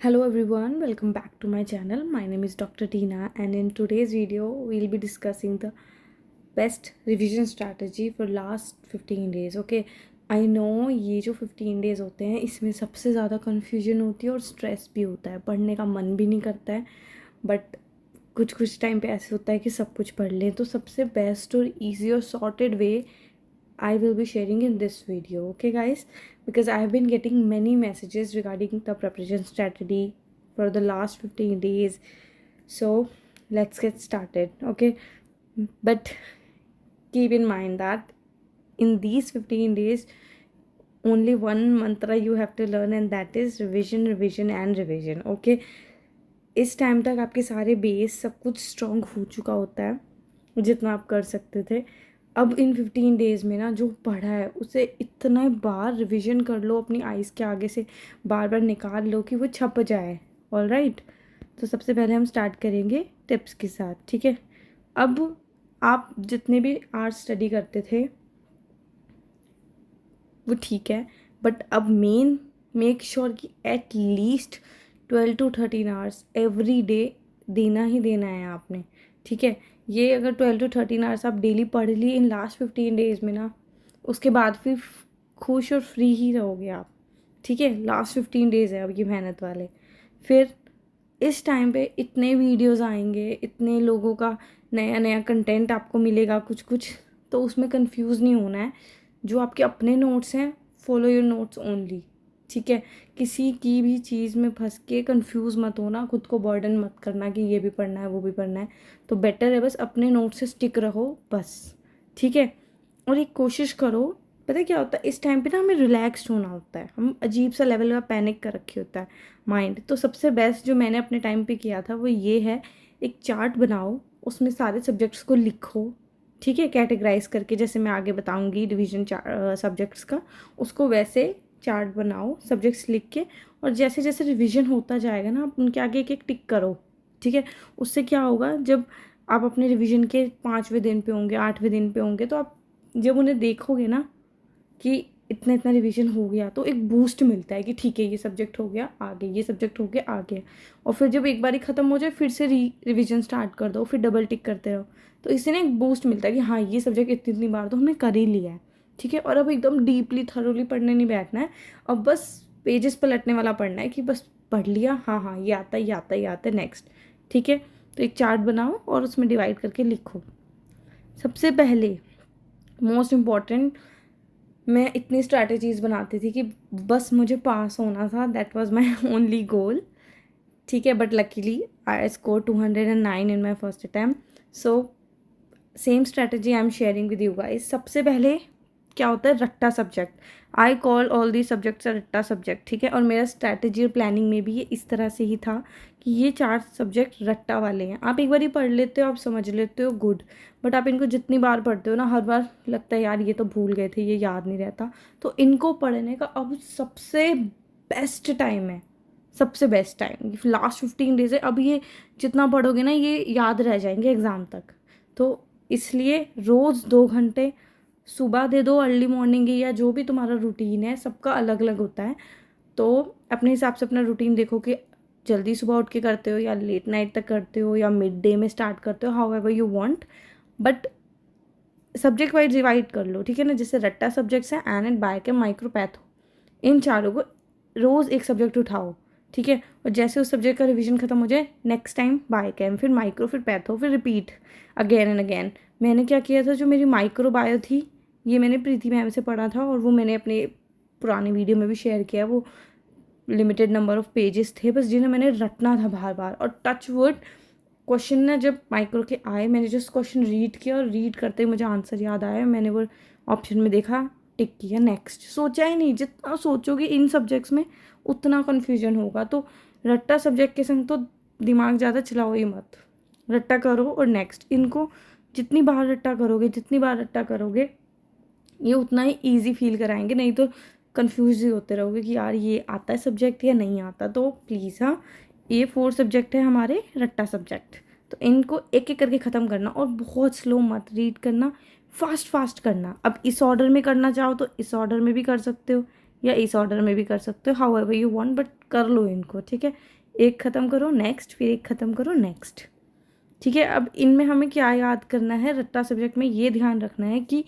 Hello everyone, welcome back to my channel. My name is Dr. Tina and in today's video we'll be discussing the best revision strategy for last 15 days. Okay, I know ये जो 15 days होते हैं इसमें सबसे ज़्यादा confusion होती है और stress भी होता है, पढ़ने का मन भी नहीं करता है बट कुछ टाइम पे ऐसे होता है कि सब कुछ पढ़ लें. तो सबसे बेस्ट और ईजी और sorted way I will be sharing in this video, okay guys, because I have been getting many messages regarding the preparation strategy for the last 15 days. So let's get started, okay? But keep in mind that in these 15 days only one mantra you have to learn, and that is revision, revision and revision. Okay, इस time तक आपके सारे base सब कुछ strong हो चुका होता है जितना आप कर सकते थे. अब इन 15 डेज़ में ना जो पढ़ा है उसे इतना बार रिवीजन कर लो, अपनी आइज़ के आगे से बार बार निकाल लो कि वो छप जाए. ऑल राइट, तो सबसे पहले हम स्टार्ट करेंगे टिप्स के साथ. ठीक है, अब आप जितने भी आर्ट्स स्टडी करते थे वो ठीक है, बट अब मेक श्योर कि at least 12 to 13 hours every day देना ही देना है आपने. ठीक है, ये अगर 12 to 13 आवर्स आप डेली पढ़ ली इन लास्ट 15 डेज़ में ना, उसके बाद फिर खुश और फ्री ही रहोगे आप. ठीक है, लास्ट 15 डेज़ है अब ये मेहनत वाले. फिर इस टाइम पे इतने वीडियोस आएंगे, इतने लोगों का नया नया कंटेंट आपको मिलेगा कुछ कुछ, तो उसमें कंफ्यूज नहीं होना है. जो आपके अपने नोट्स हैं, फॉलो योर नोट्स ओनली. ठीक है, किसी की भी चीज़ में फंस के कंफ्यूज मत होना, खुद को बर्डन मत करना कि ये भी पढ़ना है वो भी पढ़ना है. तो बेटर है बस अपने नोट्स से स्टिक रहो बस. ठीक है, और एक कोशिश करो, पता है क्या होता है इस टाइम पे ना, हमें रिलैक्स्ड होना होता है. हम अजीब सा लेवल का पैनिक कर रखे होता है माइंड. तो सबसे बेस्ट जो मैंने अपने टाइम पे किया था वो ये है, एक चार्ट बनाओ, उसमें सारे सब्जेक्ट्स को लिखो. ठीक है, कैटेगराइज करके, जैसे मैं आगे बताऊंगी डिवीजन सब्जेक्ट्स का, उसको वैसे चार्ट बनाओ सब्जेक्ट्स लिख के. और जैसे जैसे रिवीजन होता जाएगा ना, आप उनके आगे एक एक टिक करो. ठीक है, उससे क्या होगा, जब आप अपने रिवीजन के 5वें दिन पे होंगे, 8वें दिन पे होंगे, तो आप जब उन्हें देखोगे ना कि इतना इतना रिवीजन हो गया, तो एक बूस्ट मिलता है कि ठीक है ये सब्जेक्ट हो गया आगे, ये सब्जेक्ट हो गया आगे. और फिर जब एक बार ही ख़त्म हो जाए फिर से रिवीजन स्टार्ट कर दो, फिर डबल टिक करते रहो. तो इससे ना एक बूस्ट मिलता है कि हाँ ये सब्जेक्ट इतनी इतनी बार तो हमने कर ही लिया है. ठीक है, और अब एकदम डीपली थरोली पढ़ने नहीं बैठना है. अब बस पेजेस पलटने वाला पढ़ना है कि बस पढ़ लिया, हाँ हाँ ये आता है ये आता है ये आता है, नेक्स्ट. ठीक है, तो एक चार्ट बनाओ और उसमें डिवाइड करके लिखो. सबसे पहले मोस्ट इम्पॉर्टेंट, मैं इतनी स्ट्रैटेजीज़ बनाती थी कि बस मुझे पास होना था, that was my only goal. ठीक है, but luckily I score 209 in my first attempt. So same strategy I am sharing with you guys. सबसे पहले क्या होता है, रट्टा subject. I call all the subjects रट्टा सब्जेक्ट. ठीक है, और मेरा स्ट्रैटेजी और प्लानिंग में भी ये इस तरह से ही था कि ये 4 सब्जेक्ट रट्टा वाले हैं. आप एक बार ही पढ़ लेते हो, आप समझ लेते हो, गुड. बट आप इनको जितनी बार पढ़ते हो ना, हर बार लगता है यार ये तो भूल गए थे, ये याद नहीं रहता. तो इनको पढ़ने का अब सबसे बेस्ट टाइम है, सबसे बेस्ट टाइम लास्ट 15 डेज है. अब ये जितना पढ़ोगे ना ये याद रह जाएंगे एग्ज़ाम तक. तो इसलिए रोज़ 2 घंटे सुबह दे दो, अर्ली मॉर्निंग या जो भी तुम्हारा रूटीन है, सबका अलग अलग होता है. तो अपने हिसाब से अपना रूटीन देखो कि जल्दी सुबह उठ के करते हो या लेट नाइट तक करते हो या मिड डे में स्टार्ट करते हो, how ever you want. But subject wise divide कर लो. ठीक है ना, जैसे रट्टा सब्जेक्ट्स हैं, एन एंड बायो केम, माइक्रोपैथो, इन चारों को रोज़ एक सब्जेक्ट उठाओ. ठीक है, और जैसे उस सब्जेक्ट का रिवीजन खत्म हो जाए, नेक्स्ट टाइम बायो केम, फिर माइक्रो, फिर पैथो, फिर रिपीट अगेन एंड अगेन. मैंने क्या किया था, जो मेरी माइक्रो बायो थी ये मैंने प्रीति मैम से पढ़ा था, और वो मैंने अपने पुराने वीडियो में भी शेयर किया. वो लिमिटेड नंबर ऑफ पेजेस थे बस, जिन्हें मैंने रटना था बार बार. और टच वर्ड क्वेश्चन ना जब माइक्रो के आए, मैंने जस्ट क्वेश्चन रीड किया, और रीड करते ही मुझे आंसर याद आया, मैंने वो ऑप्शन में देखा, टिक किया, नेक्स्ट. सोचा ही नहीं, जितना सोचोगे इन सब्जेक्ट्स में उतना कन्फ्यूजन होगा. तो रट्टा सब्जेक्ट के संग तो दिमाग ज़्यादा चलाओ ही मत, रट्टा करो और नेक्स्ट. इनको जितनी बार रट्टा करोगे, जितनी बार रट्टा करोगे, ये उतना ही ईजी फील कराएंगे. नहीं तो कन्फ्यूज ही होते रहोगे कि यार ये आता है सब्जेक्ट या नहीं आता. तो प्लीज़, हाँ, ये 4 सब्जेक्ट है हमारे रट्टा सब्जेक्ट, तो इनको एक एक करके ख़त्म करना. और बहुत स्लो मत रीड करना, फास्ट फास्ट करना. अब इस ऑर्डर में करना चाहो तो इस ऑर्डर में भी कर सकते हो, या इस ऑर्डर में भी कर सकते हो, how ever you want, but कर लो इनको, ठीक है। एक ख़त्म करो नेक्स्ट, फिर एक ख़त्म करो नेक्स्ट, ठीक है। अब इनमें हमें क्या याद करना है, रट्टा सब्जेक्ट में ये ध्यान रखना है कि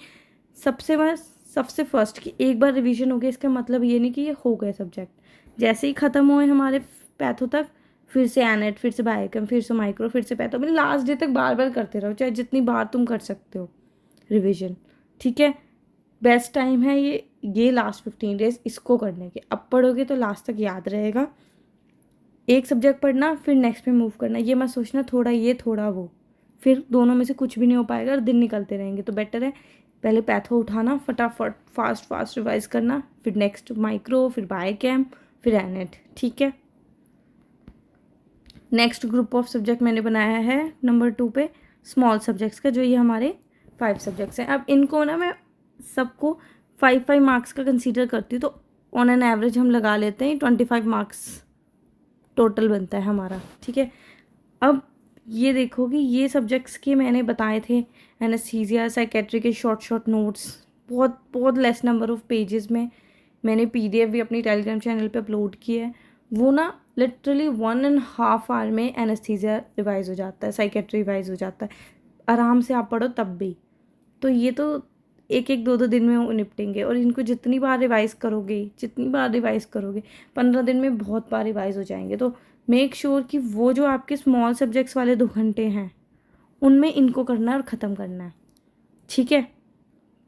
सबसे फर्स्ट कि एक बार रिवीजन हो गया इसका मतलब ये नहीं कि ये हो गए सब्जेक्ट। जैसे ही ख़त्म हुए हमारे पैथो तक, फिर से एनेट, फिर से बायोकेम, फिर से माइक्रो, फिर से पैथो, मतलब लास्ट डे तक बार बार करते रहो, चाहे जितनी बार तुम कर सकते हो रिवीजन, ठीक है। बेस्ट टाइम है ये लास्ट 15 डेज इसको करने के। अब पढ़ोगे तो लास्ट तक याद रहेगा। एक सब्जेक्ट पढ़ना, फिर नेक्स्ट पे मूव करना, ये मत सोचना थोड़ा ये थोड़ा वो, फिर दोनों में से कुछ भी नहीं हो पाएगा और दिन निकलते रहेंगे। तो बेटर है पहले पैथो उठाना, फटाफट फास्ट रिवाइज करना, फिर नेक्स्ट माइक्रो, फिर बायोकेम, फिर एनेट, ठीक है। नेक्स्ट ग्रुप ऑफ सब्जेक्ट मैंने बनाया है नंबर 2 पे स्मॉल सब्जेक्ट्स का, जो ये हमारे 5 सब्जेक्ट्स हैं। अब इनको ना मैं सबको 5 मार्क्स का कंसीडर करती हूँ, तो ऑन एन एवरेज हम लगा लेते हैं 25 मार्क्स टोटल बनता है हमारा, ठीक है। अब ये देखो कि ये सब्जेक्ट्स के मैंने बताए थे एनेस्थीसिया, साइकेट्री के शॉर्ट नोट्स, बहुत बहुत लेस नंबर ऑफ पेजेस में। मैंने PDF भी अपनी टेलीग्राम चैनल पे अपलोड किया है। वो ना लिटरली 1.5 आवर में एनेस्थीसिया रिवाइज हो जाता है, साइकेट्री रिवाइज हो जाता है, आराम से आप पढ़ो तब भी। तो ये तो एक एक दो दिन में वो निपटेंगे, और इनको जितनी बार रिवाइज करोगे 15 दिन में बहुत बार रिवाइज हो जाएंगे। तो मेक श्योर कि वो जो आपके स्मॉल सब्जेक्ट्स वाले 2 घंटे हैं उनमें इनको करना है और ख़त्म करना है, ठीक है।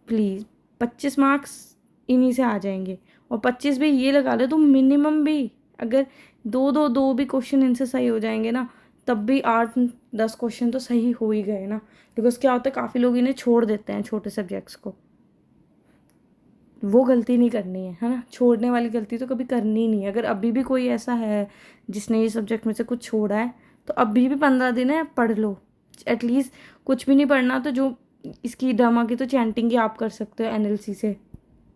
प्लीज़ 25 मार्क्स इन्हीं से आ जाएंगे, और 25 भी ये लगा लो तो मिनिमम भी, अगर दो भी क्वेश्चन इनसे सही हो जाएंगे ना, तब भी 8-10 क्वेश्चन तो सही हो ही गए ना। बिकॉज क्या होता है, काफ़ी लोग इन्हें छोड़ देते हैं छोटे सब्जेक्ट्स को, वो गलती नहीं करनी है ना। छोड़ने वाली गलती तो कभी करनी ही नहीं है। अगर अभी भी कोई ऐसा है जिसने ये सब्जेक्ट में से कुछ छोड़ा है, तो अभी भी 15 दिन है, पढ़ लो एटलीस्ट। कुछ भी नहीं पढ़ना तो जो इसकी डर्मा की तो चैंटिंग ही आप कर सकते हो NLC से,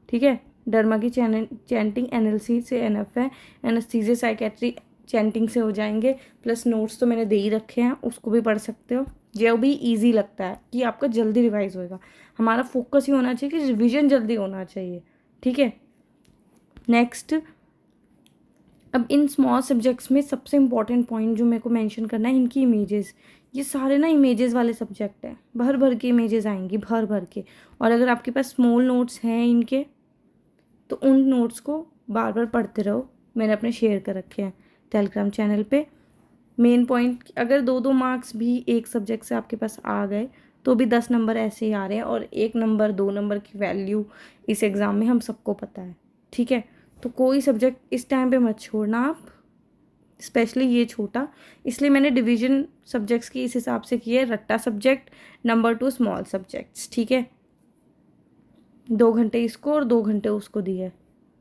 ठीक है। डर्मा की चैंटिंग NLC से एनफ है। एनेस्थीसिया साइकेट्री चैंटिंग से हो जाएंगे, प्लस नोट्स तो मैंने दे ही रखे हैं, उसको भी पढ़ सकते हो, जो भी इजी लगता है कि आपका जल्दी रिवाइज होएगा। हमारा फोकस ही होना चाहिए कि रिवीजन जल्दी होना चाहिए, ठीक है। नेक्स्ट, अब इन स्मॉल सब्जेक्ट्स में सबसे इम्पॉर्टेंट पॉइंट जो मेरे को मेंशन करना है, इनकी इमेजेस। ये सारे ना इमेजेस वाले सब्जेक्ट हैं, भर भर के इमेजेस आएंगी, भर भर के। और अगर आपके पास स्मॉल नोट्स हैं इनके, तो उन नोट्स को बार बार पढ़ते रहो। मैंने अपने शेयर कर रखे हैं टेलीग्राम चैनल पे। मेन पॉइंट, अगर 2 मार्क्स भी एक सब्जेक्ट से आपके पास आ गए तो भी 10 नंबर ऐसे ही आ रहे हैं, और 1 नंबर 2 नंबर की वैल्यू इस एग्ज़ाम में हम सबको पता है, ठीक है। तो कोई सब्जेक्ट इस टाइम पे मत छोड़ना आप, स्पेशली ये छोटा। इसलिए मैंने डिवीजन सब्जेक्ट्स की इस हिसाब से की है, रट्टा सब्जेक्ट, नंबर 2 स्मॉल सब्जेक्ट्स, ठीक है। 2 घंटे इसको और 2 घंटे उसको दिए।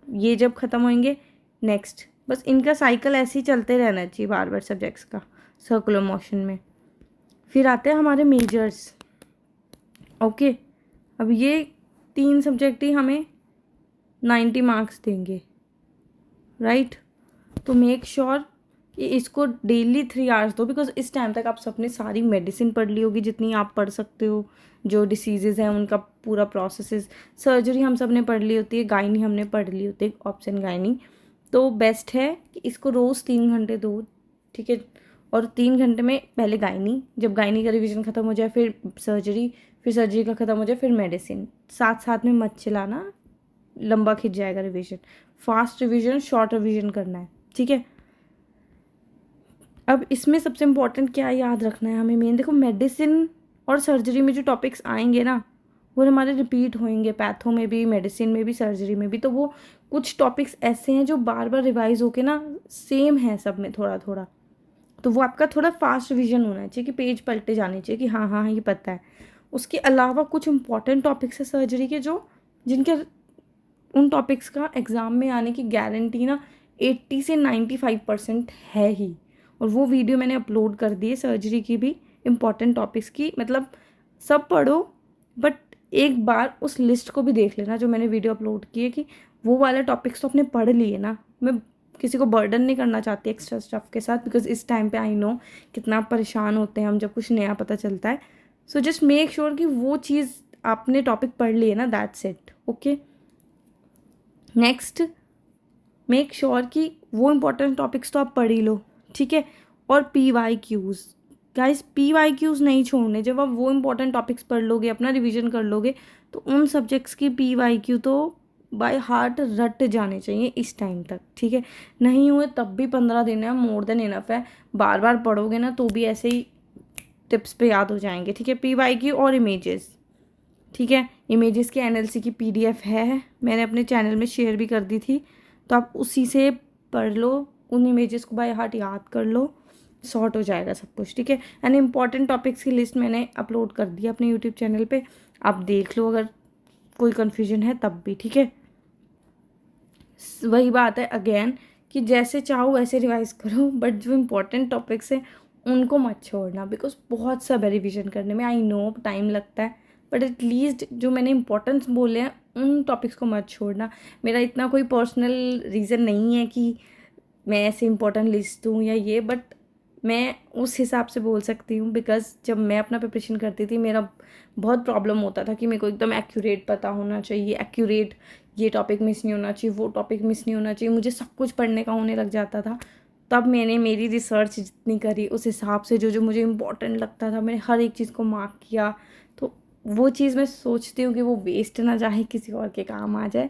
ये जब ख़त्म होंगे नेक्स्ट, बस इनका साइकिल ऐसे ही चलते रहना चाहिए बार बार सब्जेक्ट्स का, सर्कुलर मोशन में। फिर आते हैं हमारे मेजर्स, ओके। अब ये 3 सब्जेक्ट ही हमें 90 मार्क्स देंगे, राइट। तो मेक श्योर कि इसको डेली 3 आवर्स दो, बिकॉज इस टाइम तक आप सबने सारी मेडिसिन पढ़ ली होगी जितनी आप पढ़ सकते हो, जो डिसीजेज हैं उनका पूरा प्रोसेसेस। सर्जरी हम सब ने पढ़ ली होती है, गायनी हमने पढ़ ली होती है, ऑप्शन गायनी। तो बेस्ट है कि इसको रोज़ 3 घंटे दो, ठीक है। और 3 घंटे में पहले गायनी, जब गायनी का रिवीजन ख़त्म हो जाए फिर सर्जरी, फिर सर्जरी का ख़त्म हो जाए फिर मेडिसिन। साथ साथ में मत चलाना, लंबा खिंच जाएगा revision. Fast revision, short revision करना है, ठीक है। अब इसमें सबसे इम्पॉर्टेंट क्या याद रखना है हमें, मेन देखो, मेडिसिन और सर्जरी में जो टॉपिक्स आएंगे ना, वो हमारे रिपीट होंगे, पैथो में भी, मेडिसिन में भी, सर्जरी में भी। तो वो कुछ टॉपिक्स ऐसे हैं जो बार बार रिवाइज होके ना सेम है सब में थोड़ा थोड़ा, तो वो आपका थोड़ा फास्ट रिवीजन होना चाहिए कि पेज पलटे जाने चाहिए कि हाँ हाँ ये पता है। उसके अलावा कुछ इंपॉर्टेंट टॉपिक्स है सर्जरी के, जो जिनके उन टॉपिक्स का एग्ज़ाम में आने की गारंटी ना 80 से 95% है ही। और वो वीडियो मैंने अपलोड कर दी है सर्जरी की भी, इम्पॉर्टेंट टॉपिक्स की। मतलब सब पढ़ो, बट एक बार उस लिस्ट को भी देख लेना जो मैंने वीडियो अपलोड की है, कि वो वाले टॉपिक्स तो आपने पढ़ लिए ना। मैं किसी को बर्डन नहीं करना चाहती एक्स्ट्रा स्टफ के साथ, बिकॉज इस टाइम पे आई नो कितना परेशान होते हैं हम जब कुछ नया पता चलता है। सो जस्ट मेक श्योर कि वो चीज़ आपने टॉपिक पढ़ ली है ना, that's it, okay. Next, make sure कि वो इम्पोर्टेंट टॉपिक्स तो आप पढ़ ही लो, ठीक है। और PYQs गाइस, PYQs नहीं छोड़ने। जब आप वो इम्पोर्टेंट टॉपिक्स पढ़ लोगे, अपना रिवीजन कर लोगे, तो उन सब्जेक्ट्स की PYQ तो बाय हार्ट रट जाने चाहिए इस टाइम तक, ठीक है। नहीं हुए तब भी 15 दिन है, मोर देन इनफ है। बार बार पढ़ोगे ना तो भी ऐसे ही टिप्स पे याद हो जाएंगे, ठीक है। PYQ और इमेजेस, ठीक है। इमेजेस की NLC की PDF है, मैंने अपने चैनल में शेयर भी कर दी थी, तो आप उसी से पढ़ लो, उन इमेजेस को बाय हार्ट याद कर लो, सॉर्ट हो जाएगा सब कुछ, ठीक है। एंड इम्पॉर्टेंट टॉपिक्स की लिस्ट मैंने अपलोड कर दी अपने यूट्यूब चैनल पे, आप देख लो अगर कोई कन्फ्यूजन है तब भी, ठीक है। वही बात है अगेन कि जैसे चाहो वैसे रिवाइज करो, बट जो इम्पोर्टेंट टॉपिक्स हैं उनको मत छोड़ना, बिकॉज बहुत सब है रिविजन करने में। आई नो टाइम लगता है, बट एटलीस्ट जो मैंने इंपॉर्टेंस बोले हैं उन टॉपिक्स को मत छोड़ना। मेरा इतना कोई पर्सनल रीज़न नहीं है कि मैं ऐसे इंपॉर्टेंट लिस्ट दूँ या ये, बट मैं उस हिसाब से बोल सकती हूँ, बिकॉज जब मैं अपना प्रिपरेशन करती थी मेरा बहुत प्रॉब्लम होता था कि मेरे को एकदम एक्यूरेट पता होना चाहिए, एक्यूरेट ये टॉपिक मिस नहीं होना चाहिए, वो टॉपिक मिस नहीं होना चाहिए, मुझे सब कुछ पढ़ने का होने लग जाता था। तब मैंने मेरी रिसर्च जितनी करी उस हिसाब से जो जो मुझे इम्पोर्टेंट लगता था मैंने हर एक चीज़ को मार्क किया, तो वो चीज़ मैं सोचती हूँ कि वो वेस्ट ना जाए, किसी और के काम आ जाए,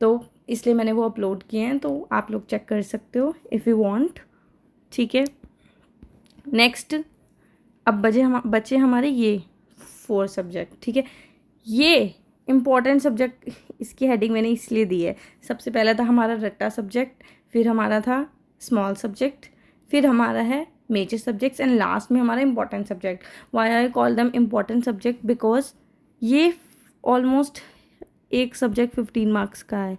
तो इसलिए मैंने वो अपलोड किए हैं, तो आप लोग चेक कर सकते हो इफ़ यू वांट, ठीक है। नेक्स्ट, अब बचे हमारे ये 4 सब्जेक्ट, ठीक है। ये इम्पॉर्टेंट सब्जेक्ट, इसकी हेडिंग मैंने इसलिए दी है। सबसे पहला था हमारा रट्टा सब्जेक्ट, फिर हमारा था स्मॉल सब्जेक्ट, फिर हमारा है मेजर सब्जेक्ट्स, एंड लास्ट में हमारा important subject. Why I call them important subject, because ये ऑलमोस्ट एक सब्जेक्ट 15 मार्क्स का है,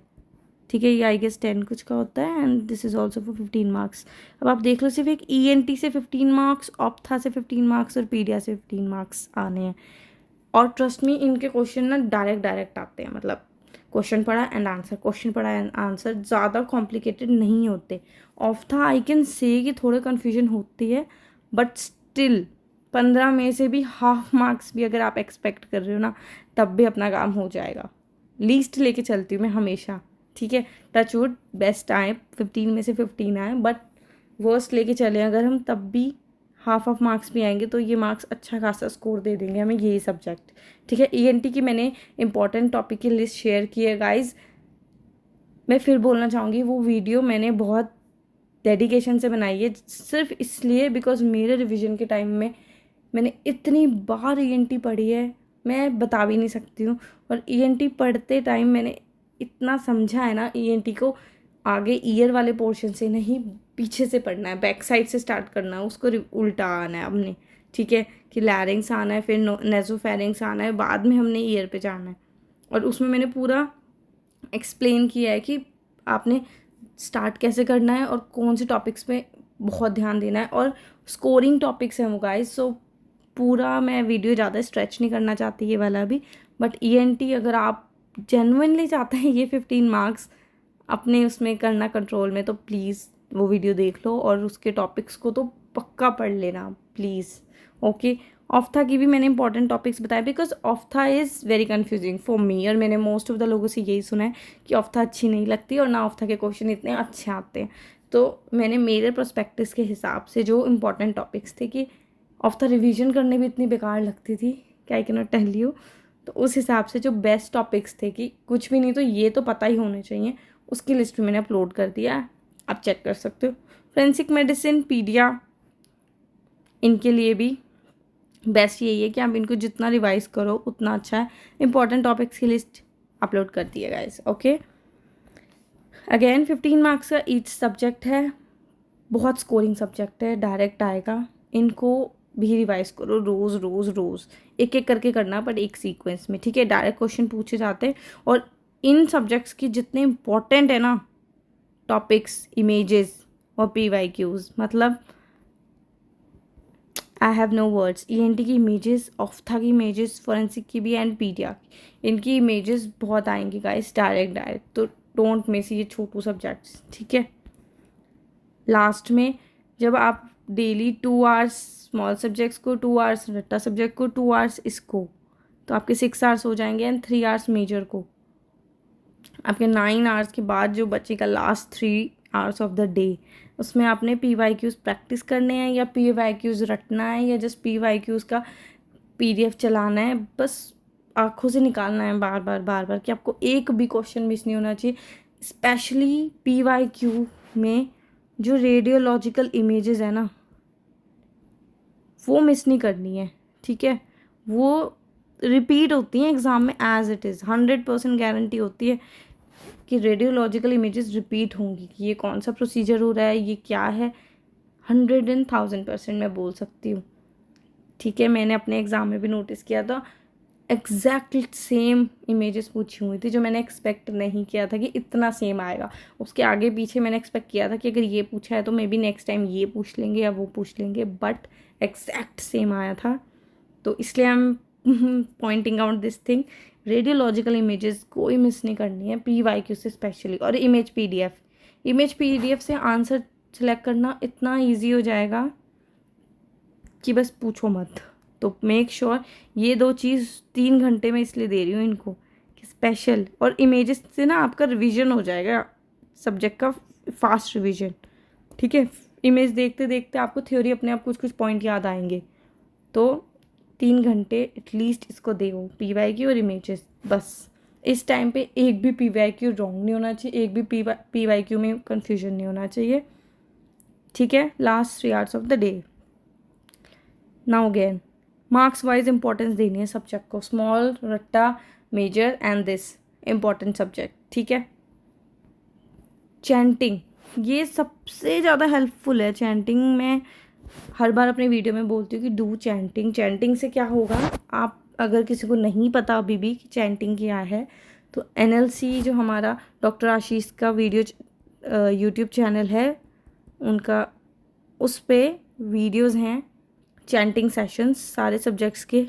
ठीक है। ये आई गेस 10 कुछ का होता है, and this is also for 15 marks. अब आप देख लो, सिर्फ एक ENT से 15 मार्क्स, ऑप्था से 15 मार्क्स और पीडिया से 15 मार्क्स आने हैं। और ट्रस्ट मी, इनके क्वेश्चन ना डायरेक्ट आते हैं, मतलब क्वेश्चन पढ़ा एंड आंसर, क्वेश्चन पढ़ा एंड आंसर, ज़्यादा कॉम्प्लिकेटेड नहीं होते। ऑप्था आई कैन से कि थोड़े कन्फ्यूजन होती है, बट स्टिल 15 में से भी हाफ मार्क्स भी अगर आप एक्सपेक्ट कर रहे हो ना, तब भी अपना काम हो जाएगा। लीस्ट लेके चलती हूँ मैं हमेशा, ठीक है। टच वुड बेस्ट आए, 15 में से 15 आए, बट वर्स्ट लेके चले अगर हम, तब भी हाफ मार्क्स भी आएंगे, तो ये मार्क्स अच्छा खासा स्कोर दे देंगे हमें यही सब्जेक्ट, ठीक है। ENT की मैंने इंपॉर्टेंट टॉपिक की लिस्ट शेयर की है गाइज। मैं फिर बोलना चाहूँगी, वो वीडियो मैंने बहुत डेडिकेशन से बनाई है, सिर्फ इसलिए बिकॉज मेरे रिवीजन के टाइम में मैंने इतनी बार ENT पढ़ी है, मैं बता भी नहीं सकती हूँ। और ENT पढ़ते टाइम मैंने इतना समझा है ना, ENT को आगे ईयर वाले पोर्शन से नहीं, पीछे से पढ़ना है, बैक साइड से स्टार्ट करना है, उसको उल्टा आना है हमने, ठीक है। कि लैरिंग्स आना है, फिर नेजोफेरिंग्स आना है, बाद में हमने ईयर पे जाना है। और उसमें मैंने पूरा एक्सप्लेन किया है कि आपने स्टार्ट कैसे करना है और कौन से टॉपिक्स पे बहुत ध्यान देना है, और स्कोरिंग टॉपिक्स हैं वो गाइस। सो पूरा मैं वीडियो ज़्यादा स्ट्रेच नहीं करना चाहती ये वाला भी, बट ENT अगर आप जेन्युइनली चाहते हैं ये 15 मार्क्स अपने उसमें करना कंट्रोल में, तो प्लीज़ वो वीडियो देख लो और उसके टॉपिक्स को तो पक्का पढ़ लेना प्लीज़, ओके। ऑफ्था की भी मैंने इंपॉर्टेंट टॉपिक्स बताए, because ophtha is very confusing for me, और मैंने मोस्ट ऑफ द लोगों से यही सुना है कि ऑफ्था अच्छी नहीं लगती और ना ऑफ्था के क्वेश्चन इतने अच्छे आते हैं। तो मैंने मेरे पर्सपेक्टिव के हिसाब से जो इंपॉर्टेंट टॉपिक्स थे, कि ऑफ्था रिवीजन करने भी इतनी बेकार लगती थी क्या, I can not tell you, तो उस हिसाब से जो बेस्ट टॉपिक्स थे कि कुछ भी नहीं तो ये तो पता ही होने चाहिए, उसकी लिस्ट भी मैंने अपलोड कर दिया है, आप चेक कर सकते हो। फोरेंसिक मेडिसिन, पीडिया, इनके लिए भी बेस्ट यही है कि आप इनको जितना रिवाइज करो उतना अच्छा है। इंपॉर्टेंट टॉपिक्स की लिस्ट अपलोड कर दी है गाइस, ओके। अगेन 15 मार्क्स का ईच सब्जेक्ट है, बहुत स्कोरिंग सब्जेक्ट है, डायरेक्ट आएगा, इनको भी रिवाइज करो रोज़ रोज़ रोज़, एक एक करके करना, बट एक सीक्वेंस में, ठीक है। डायरेक्ट क्वेश्चन पूछे जाते हैं, और इन सब्जेक्ट्स की जितने इंपॉर्टेंट है ना टॉपिक्स, इमेजेस और PYQs, मतलब I have no words. ENT की इमेजेस, ऑफ्था की इमेजेस, फोरेंसिक की भी एंड पीडिया की, इनकी इमेजेस बहुत आएंगी गाइस डायरेक्ट, तो डोंट मिस ये छोटू सब्जेक्ट्स, ठीक है। लास्ट में जब आप डेली 2 आवर्स स्मॉल सब्जेक्ट्स को, 2 आवर्स रट्टा सब्जेक्ट को, 2 आवर्स इसको, तो आपके 6 आवर्स हो जाएंगे, एंड 3 आवर्स मेजर को, आपके 9 आवर्स के बाद जो बचेगा last 3 hours of the day, उसमें आपने PYQs प्रैक्टिस करने हैं या PYQs रटना है या जस्ट PYQs का PDF चलाना है, बस आँखों से निकालना है बार बार कि आपको एक भी क्वेश्चन मिस नहीं होना चाहिए। स्पेशली PYQ में जो रेडियोलॉजिकल इमेजेस है ना, वो मिस नहीं करनी है, ठीक है। वो रिपीट होती हैं एग्ज़ाम में एज इट इज़, 100% गारंटी होती है कि रेडियोलॉजिकल इमेजेस रिपीट होंगी कि ये कौन सा प्रोसीजर हो रहा है, ये क्या है। 100,000% मैं बोल सकती हूँ, ठीक है। मैंने अपने एग्ज़ाम में भी नोटिस किया था, एग्जैक्टली सेम इमेजेस पूछी हुई थी जो मैंने एक्सपेक्ट नहीं किया था कि इतना सेम आएगा। उसके आगे पीछे मैंने एक्सपेक्ट किया था कि अगर ये पूछा है तो मे बी नेक्स्ट टाइम ये पूछ लेंगे या वो पूछ लेंगे, बट एग्जैक्ट सेम आया था। तो इसलिए I am pointing out this thing. Radiological images कोई मिस नहीं करनी है PYQ से स्पेशली। और इमेज PDF से आंसर सेलेक्ट करना इतना ईजी हो जाएगा कि बस पूछो मत। तो मेक श्योर ये 2 चीज़ 3 घंटे में इसलिए दे रही हूँ इनको कि स्पेशल, और इमेजेस से ना आपका रिवीजन हो जाएगा सब्जेक्ट का, फास्ट रिवीजन, ठीक है। इमेज देखते देखते आपको थ्योरी अपने आप कुछ पॉइंट याद आएंगे। तो 3 घंटे एटलीस्ट इसको दो, PYQ और इमेजेस। बस इस टाइम पे एक भी PYQ रॉन्ग नहीं होना चाहिए, एक भी PYQ में कन्फ्यूजन नहीं होना चाहिए, ठीक है। Last 3 hours of the day. Now again marks wise importance देनी है सब्जेक्ट को, स्मॉल, रट्टा, major and this important subject, ठीक है। चैंटिंग, ये सबसे ज़्यादा हेल्पफुल है। चैंटिंग में हर बार अपने वीडियो में बोलती हूँ कि डू चैंटिंग। चैंटिंग से क्या होगा, आप अगर किसी को नहीं पता अभी भी कि चैंटिंग क्या है, तो NLC जो हमारा डॉक्टर आशीष का वीडियो यूट्यूब चैनल है उनका, उस पर वीडियोज़ हैं चैंटिंग सेशंस सारे सब्जेक्ट्स के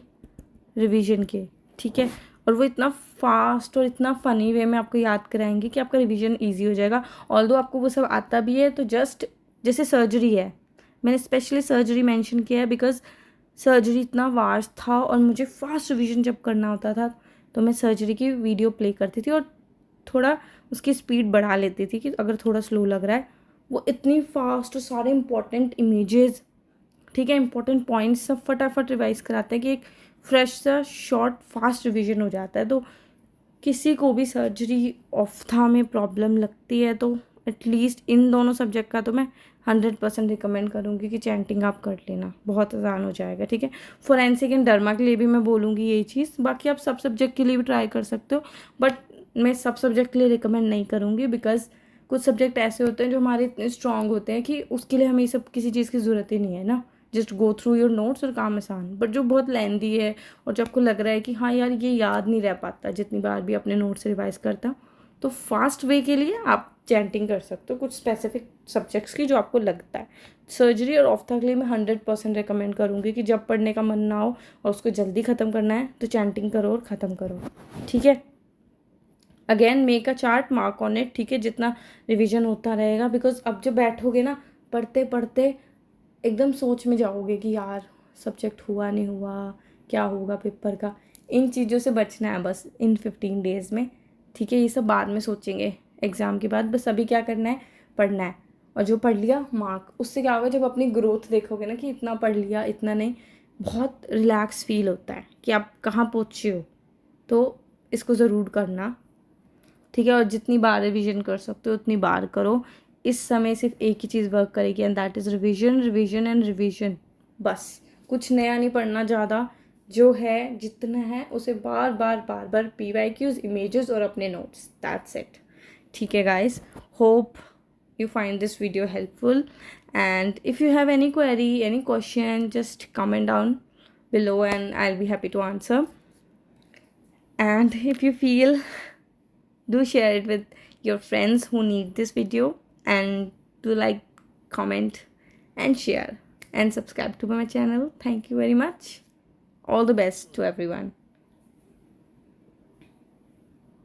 रिवीजन के, ठीक है। और वो इतना फास्ट और इतना फ़नी वे में आपको याद कराएंगे कि आपका रिवीजन इजी हो जाएगा। ऑल्दो आपको वो सब आता भी है तो जस्ट जैसे सर्जरी है, मैंने स्पेशली सर्जरी मेंशन किया है बिकॉज सर्जरी इतना वास्ट था और मुझे फास्ट रिवीजन जब करना होता था तो मैं सर्जरी की वीडियो प्ले करती थी और थोड़ा उसकी स्पीड बढ़ा लेती थी कि अगर थोड़ा स्लो लग रहा है। वो इतनी फास्ट और सारे इंपॉर्टेंट इमेजेस, ठीक है, इंपॉर्टेंट पॉइंट्स सब फटाफट रिवाइज कराते हैं कि एक फ्रेश सा शॉर्ट फास्ट रिवीजन हो जाता है। तो किसी को भी सर्जरी ऑफ्था में प्रॉब्लम लगती है तो एटलीस्ट इन दोनों सब्जेक्ट का तो मैं 100% रिकमेंड करूँगी कि चैंटिंग आप कर लेना, बहुत आसान हो जाएगा, ठीक है। फोरेंसिक एंड डर्मा के लिए भी मैं बोलूँगी यही चीज़, बाकी आप सब सब्जेक्ट के लिए भी ट्राई कर सकते हो, बट मैं सब सब्जेक्ट के लिए रिकमेंड नहीं करूँगी बिकॉज कुछ सब्जेक्ट ऐसे होते हैं जो हमारे इतने स्ट्रॉन्ग होते हैं कि उसके लिए हमें ये सब किसी चीज़ की ज़रूरत ही नहीं है ना, just go through your notes और काम आसान। बट जो बहुत लेंदी है और जो आपको लग रहा है कि हाँ यार ये याद नहीं रह पाता जितनी बार भी अपने नोट्स से रिवाइज करता, तो फास्ट वे के लिए आप चैंटिंग कर सकते हो कुछ स्पेसिफिक सब्जेक्ट्स की जो आपको लगता है। सर्जरी और ऑफ्था के लिए मैं 100% रिकमेंड करूँगी कि जब पढ़ने का मन ना हो और उसको जल्दी ख़त्म करना है तो चैंटिंग करो और ख़त्म करो, ठीक है। Again make a chart, mark on it, ठीक है, जितना रिविजन होता रहेगा बिकॉज अब जब बैठोगे ना पढ़ते पढ़ते एकदम सोच में जाओगे कि यार सब्जेक्ट हुआ नहीं हुआ, क्या होगा पेपर का। इन चीज़ों से बचना है बस इन 15 डेज़ में, ठीक है। ये सब बाद में सोचेंगे एग्ज़ाम के बाद, बस अभी क्या करना है, पढ़ना है। और जो पढ़ लिया मार्क, उससे क्या होगा जब अपनी ग्रोथ देखोगे ना कि इतना पढ़ लिया इतना नहीं, बहुत रिलैक्स फील होता है कि आप कहाँ पहुँचे हो। तो इसको ज़रूर करना, ठीक है। और जितनी बार रिवीजन कर सकते हो उतनी बार करो। इस समय सिर्फ एक ही चीज़ वर्क करेगी and that is revision, revision and revision. बस कुछ नया नहीं पढ़ना ज़्यादा, जो है जितना है उसे बार बार PYQs, इमेजेस और अपने नोट्स, दैट्स इट, ठीक है guys. Hope you find this video helpful, and if you have any query, any question, just comment down below and I'll be happy to answer. And if you feel, do share it with your friends who need this video, and do like, comment and share and subscribe to my channel. Thank you very much. All the best to everyone.